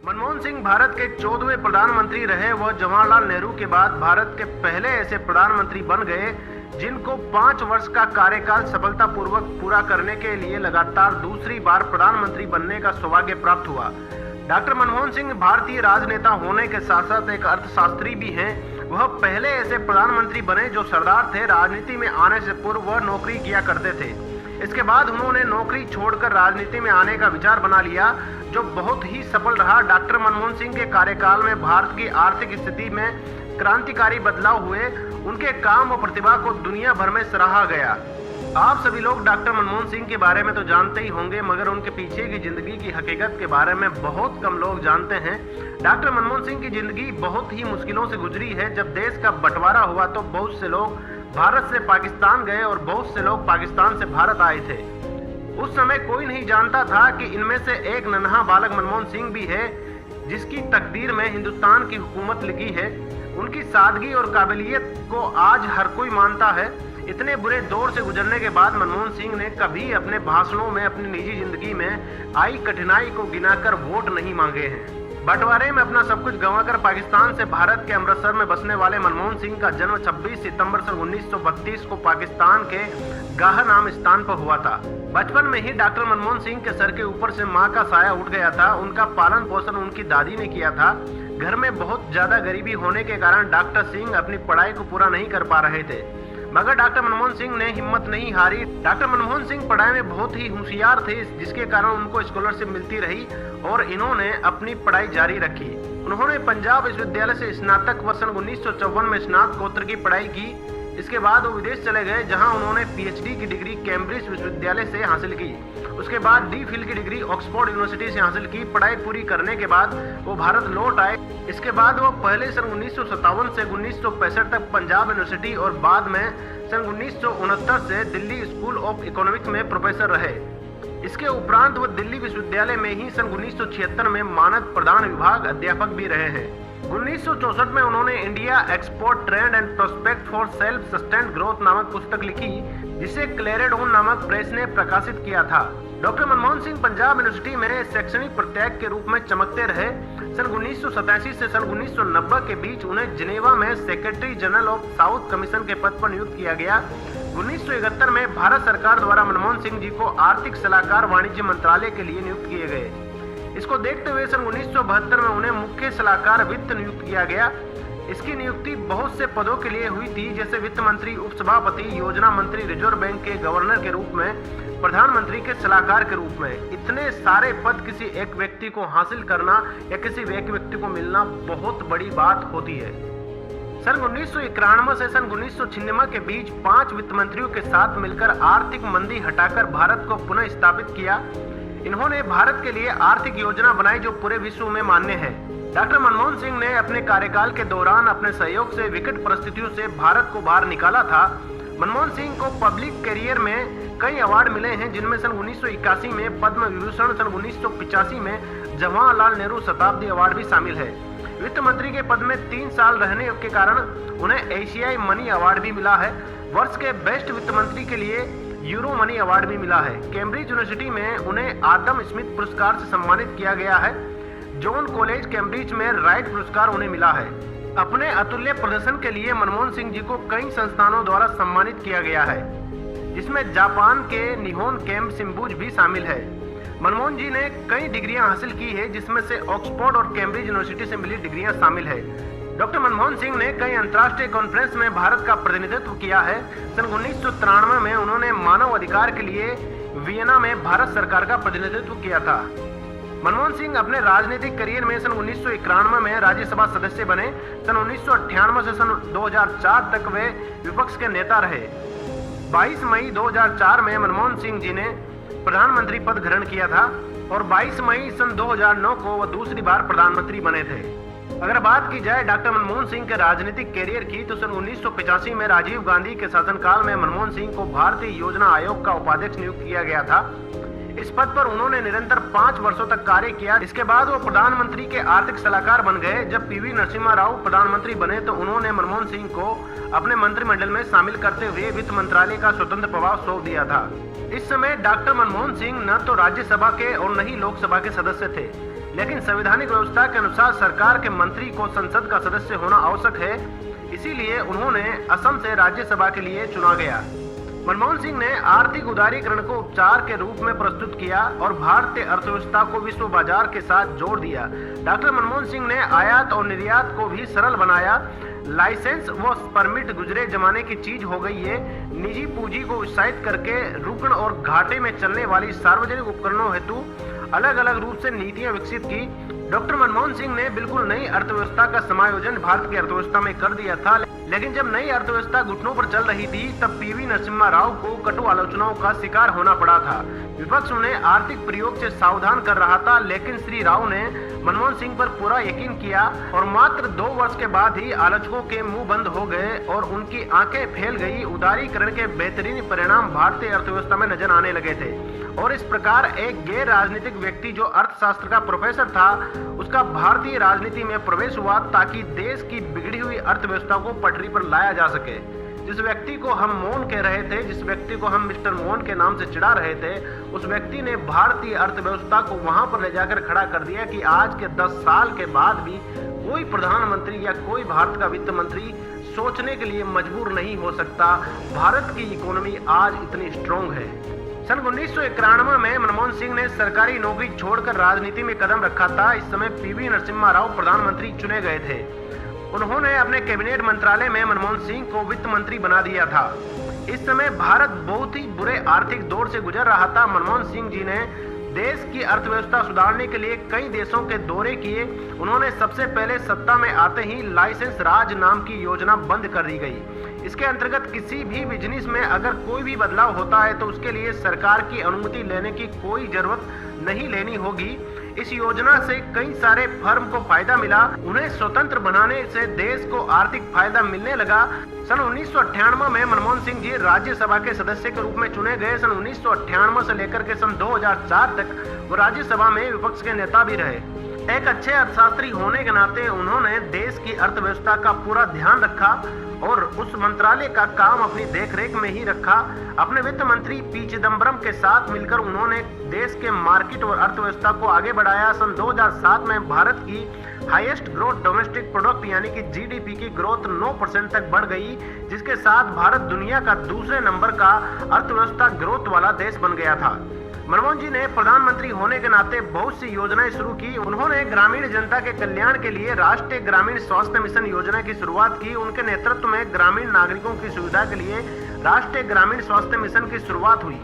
मनमोहन सिंह भारत के 14वें प्रधानमंत्री रहे। वह जवाहरलाल नेहरू के बाद भारत के पहले ऐसे प्रधानमंत्री बन गए जिनको 5 वर्ष का कार्यकाल सफलतापूर्वक पूरा करने के लिए लगातार दूसरी बार प्रधानमंत्री बनने का सौभाग्य प्राप्त हुआ। डॉक्टर मनमोहन सिंह भारतीय राजनेता होने के साथ साथ एक अर्थशास्त्री भी हैं। वह पहले ऐसे प्रधानमंत्री बने जो सरदार थे। राजनीति में आने से पूर्व वह नौकरी किया करते थे। इसके बाद उन्होंने नौकरी छोड़कर राजनीति में आने का विचार बना लिया, जो बहुत ही सफल रहा। डॉक्टर मनमोहन सिंह के कार्यकाल में भारत की आर्थिक स्थिति में क्रांतिकारी बदलाव हुए। उनके काम और प्रतिभा को दुनिया भर में सराहा गया। आप सभी लोग डॉक्टर मनमोहन सिंह के बारे में तो जानते ही होंगे, मगर उनके पीछे की जिंदगी की हकीकत के बारे में बहुत कम लोग जानते हैं। डॉक्टर मनमोहन सिंह की जिंदगी बहुत ही मुश्किलों से गुजरी है। जब देश का बंटवारा हुआ तो बहुत से लोग भारत से पाकिस्तान गए और बहुत से लोग पाकिस्तान से भारत आए थे। उस समय कोई नहीं जानता था कि इनमें से एक नन्हा बालक मनमोहन सिंह भी है, जिसकी तकदीर में हिंदुस्तान की हुकूमत लिखी है। उनकी सादगी और काबिलियत को आज हर कोई मानता है। इतने बुरे दौर से गुजरने के बाद मनमोहन सिंह ने कभी अपने भाषणों में अपनी निजी जिंदगी में आई कठिनाई को गिनाकर वोट नहीं मांगे हैं। बंटवारे में अपना सब कुछ गंवाकर पाकिस्तान से भारत के अमृतसर में बसने वाले मनमोहन सिंह का जन्म 26 सितंबर सन 1932 को पाकिस्तान के गाह नाम स्थान पर हुआ था। बचपन में ही डॉक्टर मनमोहन सिंह के सर के ऊपर से मां का साया उठ गया था। उनका पालन पोषण उनकी दादी ने किया था। घर में बहुत ज्यादा गरीबी होने के कारण डॉक्टर सिंह अपनी पढ़ाई को पूरा नहीं कर पा रहे थे, मगर डॉक्टर मनमोहन सिंह ने हिम्मत नहीं हारी। डॉक्टर मनमोहन सिंह पढ़ाई में बहुत ही होशियार थे, जिसके कारण उनको स्कॉलरशिप मिलती रही और इन्होंने अपनी पढ़ाई जारी रखी। उन्होंने पंजाब विश्वविद्यालय से स्नातक वर्ष 1954 में स्नातकोत्तर की पढ़ाई की। इसके बाद वो विदेश चले गए, जहां उन्होंने पीएचडी की डिग्री कैम्ब्रिज विश्वविद्यालय से हासिल की। उसके बाद डी.फिल की डिग्री ऑक्सफोर्ड यूनिवर्सिटी से हासिल की। पढ़ाई पूरी करने के बाद वो भारत लौट आए। इसके बाद वो पहले सन 1957 से 1965 तक पंजाब यूनिवर्सिटी और बाद में सन 1969 से दिल्ली स्कूल ऑफ इकोनॉमिक्स में प्रोफेसर रहे। इसके उपरांत वो दिल्ली विश्वविद्यालय में ही सन 1976 में मानद प्रधान विभाग अध्यापक भी रहे हैं। 1964 में उन्होंने India export trend and prospect for self sustained growth नामक पुस्तक लिखी, जिसे क्लेरेडोन नामक प्रेस ने प्रकाशित किया था। डॉक्टर मनमोहन सिंह पंजाब यूनिवर्सिटी में शैक्षणिक प्रत्याग के रूप में चमकते रहे। सन 1987 से सन 1990 के बीच उन्हें जिनेवा में secretary general of south commission के पद पर नियुक्त किया गया। 1971 में भारत सरकार द्वारा मनमोहन सिंह जी को आर्थिक सलाहकार वाणिज्य मंत्रालय के लिए नियुक्त किए गए। इसको देखते हुए सन 1972 में उन्हें मुख्य सलाहकार वित्त नियुक्त किया गया। इसकी नियुक्ति बहुत से पदों के लिए हुई थी, जैसे वित्त मंत्री, उपसभापति, योजना मंत्री, रिजर्व बैंक के गवर्नर के रूप में, प्रधानमंत्री के सलाहकार के रूप में। इतने सारे पद किसी एक व्यक्ति को हासिल करना या किसी एक व्यक्ति को मिलना बहुत बड़ी बात होती है। सन 1991 से सन 1996 के बीच 5 वित्त मंत्रियों के साथ मिलकर आर्थिक मंदी हटाकर भारत को पुनः स्थापित किया। इन्होंने भारत के लिए आर्थिक योजना बनाई जो पूरे विश्व में मान्य है। डॉक्टर मनमोहन सिंह ने अपने कार्यकाल के दौरान अपने सहयोग से विकट परिस्थितियों से भारत को बाहर निकाला था। मनमोहन सिंह को पब्लिक करियर में कई अवार्ड मिले हैं, जिनमें सन 1981 में पद्म विभूषण, सन 1985 में जवाहरलाल नेहरू शताब्दी अवार्ड भी शामिल है। वित्त मंत्री के पद में 3 साल रहने के कारण उन्हें एशियाई मनी अवार्ड भी मिला है। वर्ष के बेस्ट वित्त मंत्री के लिए यूरो मनी अवार्ड भी मिला है। कैम्ब्रिज यूनिवर्सिटी में उन्हें आदम स्मिथ पुरस्कार से सम्मानित किया गया है। जॉन कॉलेज कैम्ब्रिज में राइट पुरस्कार उन्हें मिला है। अपने अतुल्य प्रदर्शन के लिए मनमोहन सिंह जी को कई संस्थानों द्वारा सम्मानित किया गया है, जिसमें जापान के निहोन केम सिम्बुज भी शामिल है। मनमोहन जी ने कई डिग्रियां हासिल की है, जिसमें से ऑक्सफोर्ड और कैम्ब्रिज यूनिवर्सिटी से मिली डिग्रियां शामिल है। डॉक्टर मनमोहन सिंह ने कई अंतर्राष्ट्रीय कॉन्फ्रेंस में भारत का प्रतिनिधित्व किया है। सन 1993 में उन्होंने मानव अधिकार के लिए वियना में भारत सरकार का प्रतिनिधित्व किया था। मनमोहन सिंह अपने राजनीतिक करियर में सन 1991 में राज्यसभा सदस्य बने। सन 1998 से सन 2004 तक वे विपक्ष के नेता रहे। 22 मई 2004 में मनमोहन सिंह जी ने प्रधानमंत्री पद ग्रहण किया था और 22 मई सन 2009 को वह दूसरी बार प्रधानमंत्री बने थे। अगर बात की जाए डॉक्टर मनमोहन सिंह के राजनीतिक करियर की, तो सन 1985 में राजीव गांधी के शासनकाल में मनमोहन सिंह को भारतीय योजना आयोग का उपाध्यक्ष नियुक्त किया गया था। इस पद पर उन्होंने निरंतर 5 वर्षों तक कार्य किया। इसके बाद वो प्रधानमंत्री के आर्थिक सलाहकार बन गए। जब पीवी नरसिम्हा राव प्रधानमंत्री बने तो उन्होंने मनमोहन सिंह को अपने मंत्रिमंडल में शामिल करते हुए वित्त मंत्रालय का स्वतंत्र प्रभाव सौंप दिया था। इस समय डॉक्टर मनमोहन सिंह न तो राज्यसभा के और न ही लोकसभा के सदस्य थे। लेकिन संवैधानिक व्यवस्था के अनुसार सरकार के मंत्री को संसद का सदस्य होना आवश्यक है, इसीलिए उन्होंने असम से राज्यसभा के लिए चुना गया। मनमोहन सिंह ने आर्थिक उदारीकरण को उपचार के रूप में प्रस्तुत किया और भारतीय अर्थव्यवस्था को विश्व बाजार के साथ जोड़ दिया। डॉक्टर मनमोहन सिंह ने आयात और निर्यात को भी सरल बनाया। लाइसेंस व परमिट गुजरे जमाने की चीज हो गई है। निजी पूंजी को उत्साहित करके रुकन और घाटे में चलने वाली सार्वजनिक उपकरणों हेतु अलग अलग रूप से नीतियां विकसित की। डॉक्टर मनमोहन सिंह ने बिल्कुल नई अर्थव्यवस्था का समायोजन भारत की अर्थव्यवस्था में कर दिया था, लेकिन जब नई अर्थव्यवस्था घुटनों पर चल रही थी तब पीवी नरसिम्हा राव को कटु आलोचनाओं का शिकार होना पड़ा था। विपक्ष उन्हें आर्थिक प्रयोग से सावधान कर रहा था, लेकिन श्री राव ने मनमोहन सिंह पर पूरा यकीन किया और मात्र 2 वर्ष के बाद ही आलोचकों के मुंह बंद हो गए और उनकी आंखें फैल गई। उदारीकरण के बेहतरीन परिणाम भारतीय अर्थव्यवस्था में नजर आने लगे थे और इस प्रकार एक गैर राजनीतिक व्यक्ति जो अर्थशास्त्र का प्रोफेसर था, उसका भारतीय राजनीति में प्रवेश हुआ ताकि देश की बिगड़ी हुई अर्थव्यवस्था को पटरी पर लाया जा सके। जिस व्यक्ति को हम मोहन कह रहे थे, जिस व्यक्ति को हम मिस्टर मोहन के नाम से चिढ़ा रहे थे, उस व्यक्ति ने भारतीय अर्थव्यवस्था को वहां पर ले जाकर खड़ा कर दिया कि आज के 10 साल के बाद भी कोई प्रधानमंत्री या कोई भारत का वित्त मंत्री सोचने के लिए मजबूर नहीं हो सकता भारत की इकोनॉमी आज इतनी स्ट्रॉन्ग है। सन 1991 में मनमोहन सिंह ने सरकारी नौकरी छोड़कर राजनीति में कदम रखा था। इस समय पीवी नरसिम्हा राव प्रधानमंत्री चुने गए थे। उन्होंने अपने कैबिनेट मंत्रालय में मनमोहन सिंह को वित्त मंत्री बना दिया था। इस समय भारत बहुत ही बुरे आर्थिक दौर से गुजर रहा था। मनमोहन सिंह जी ने देश की अर्थव्यवस्था सुधारने के लिए कई देशों के दौरे किए। उन्होंने सबसे पहले सत्ता में आते ही लाइसेंस राज नाम की योजना बंद कर दी गई। इसके अंतर्गत किसी भी बिजनेस में अगर कोई भी बदलाव होता है तो उसके लिए सरकार की अनुमति लेने की कोई जरूरत नहीं लेनी होगी। इस योजना से कई सारे फर्म को फायदा मिला। उन्हें स्वतंत्र बनाने से देश को आर्थिक फायदा मिलने लगा। सन 1998 में मनमोहन सिंह जी राज्यसभा के सदस्य के रूप में चुने गए। सन 1998 से लेकर के सन 2004 तक वो राज्यसभा में विपक्ष के नेता भी रहे। एक अच्छे अर्थशास्त्री होने के नाते उन्होंने देश की अर्थव्यवस्था का पूरा ध्यान रखा और उस मंत्रालय का काम अपनी देखरेख में ही रखा। अपने वित्त मंत्री पी चिदम्बरम के साथ मिलकर उन्होंने देश के मार्केट और अर्थव्यवस्था को आगे बढ़ाया। सन 2007 में भारत की हाईएस्ट ग्रोथ डोमेस्टिक प्रोडक्ट यानी कि जीडीपी की ग्रोथ 9% तक बढ़ गई, जिसके साथ भारत दुनिया का दूसरे नंबर का अर्थव्यवस्था ग्रोथ वाला देश बन गया था। मनमोहन जी ने प्रधानमंत्री होने के नाते बहुत सी योजनाएं शुरू की। उन्होंने ग्रामीण जनता के कल्याण के लिए राष्ट्रीय ग्रामीण स्वास्थ्य मिशन योजना की शुरुआत की। उनके नेतृत्व में ग्रामीण नागरिकों की सुविधा के लिए राष्ट्रीय ग्रामीण स्वास्थ्य मिशन की शुरुआत हुई।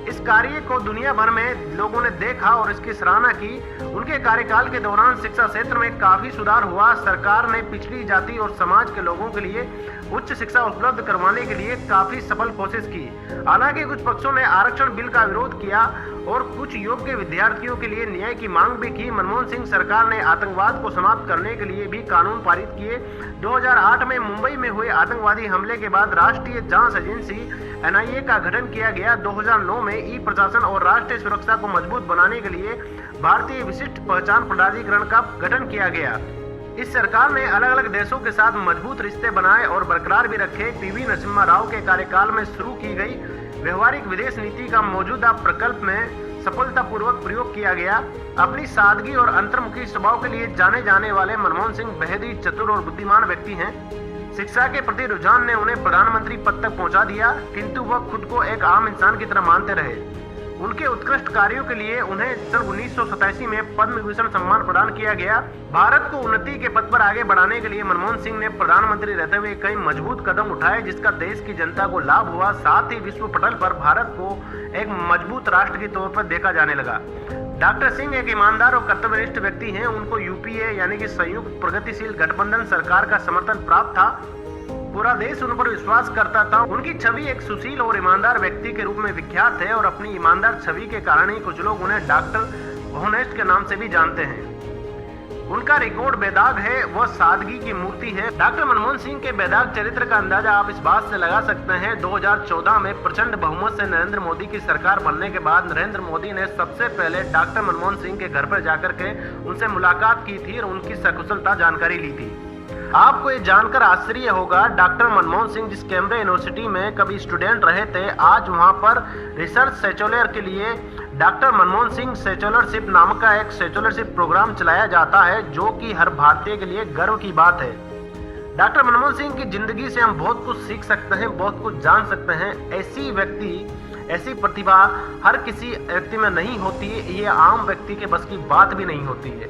इस कार्य को दुनिया भर में लोगों ने देखा और इसकी सराहना की। उनके कार्यकाल के दौरान शिक्षा क्षेत्र में काफी सुधार हुआ। सरकार ने पिछड़ी जाति और समाज के लोगों के लिए उच्च शिक्षा उपलब्ध करवाने के लिए काफी सफल कोशिश की। हालांकि कुछ पक्षों ने आरक्षण बिल का विरोध किया और कुछ योग्य विद्यार्थियों के लिए न्याय की मांग भी की। मनमोहन सिंह सरकार ने आतंकवाद को समाप्त करने के लिए भी कानून पारित किए। 2008 में मुंबई में हुए आतंकवादी हमले के बाद राष्ट्रीय जांच एजेंसी NIA का गठन किया गया। 2009 में ई प्रशासन और राष्ट्रीय सुरक्षा को मजबूत बनाने के लिए भारतीय विशिष्ट पहचान प्राधिकरण का गठन किया गया। इस सरकार ने अलग अलग देशों के साथ मजबूत रिश्ते बनाए और बरकरार भी रखे। पीवी नरसिम्हा राव के कार्यकाल में शुरू की गई व्यवहारिक विदेश नीति का मौजूदा प्रकल्प में सफलतापूर्वक प्रयोग किया गया। अपनी सादगी और अंतर्मुखी स्वभाव के लिए जाने जाने वाले मनमोहन सिंह बेहद ही चतुर और बुद्धिमान व्यक्ति हैं। शिक्षा के प्रति रुझान ने उन्हें प्रधानमंत्री पद तक पहुंचा दिया, किंतु वह खुद को एक आम इंसान की तरह मानते रहे। उनके उत्कृष्ट कार्यों के लिए उन्हें सन 1987 में पद्म विभूषण सम्मान प्रदान किया गया। भारत को उन्नति के पथ पर आगे बढ़ाने के लिए मनमोहन सिंह ने प्रधानमंत्री रहते हुए कई मजबूत कदम उठाए, जिसका देश की जनता को लाभ हुआ। साथ ही विश्व पटल पर भारत को एक मजबूत राष्ट्र के तौर पर देखा जाने लगा। डॉक्टर सिंह एक ईमानदार और कर्तव्यनिष्ठ व्यक्ति हैं। उनको यूपीए यानी कि संयुक्त प्रगतिशील गठबंधन सरकार का समर्थन प्राप्त था। पूरा देश उन पर विश्वास करता था। उनकी छवि एक सुशील और ईमानदार व्यक्ति के रूप में विख्यात है और अपनी ईमानदार छवि के कारण ही कुछ लोग उन्हें डॉक्टर ऑनेस्ट के नाम से भी जानते हैं। उनका रिकॉर्ड बेदाग है, वह सादगी की मूर्ति है। डॉक्टर मनमोहन सिंह के बेदाग चरित्र का अंदाजा आप इस बात से लगा सकते हैं। 2014 में प्रचंड बहुमत से नरेंद्र मोदी की सरकार बनने के बाद नरेंद्र मोदी ने सबसे पहले डॉक्टर मनमोहन सिंह के घर पर जाकर के उनसे मुलाकात की थी और उनकी सकुशलता जानकारी ली थी। आपको ये जानकर आश्चर्य होगा, डॉक्टर मनमोहन सिंह जिस कैम्ब्रिज यूनिवर्सिटी में कभी स्टूडेंट रहे थे, आज वहां पर रिसर्च सेचोलर के लिए डॉक्टर मनमोहन सिंह सेचुलरशिप नामक का एक सेचुलरशिप प्रोग्राम चलाया जाता है, जो कि हर भारतीय के लिए गर्व की बात है। डॉक्टर मनमोहन सिंह की जिंदगी से हम बहुत कुछ सीख सकते हैं, बहुत कुछ जान सकते हैं। ऐसी प्रतिभा हर किसी व्यक्ति में नहीं होती है, ये आम व्यक्ति के बस की बात भी नहीं होती है।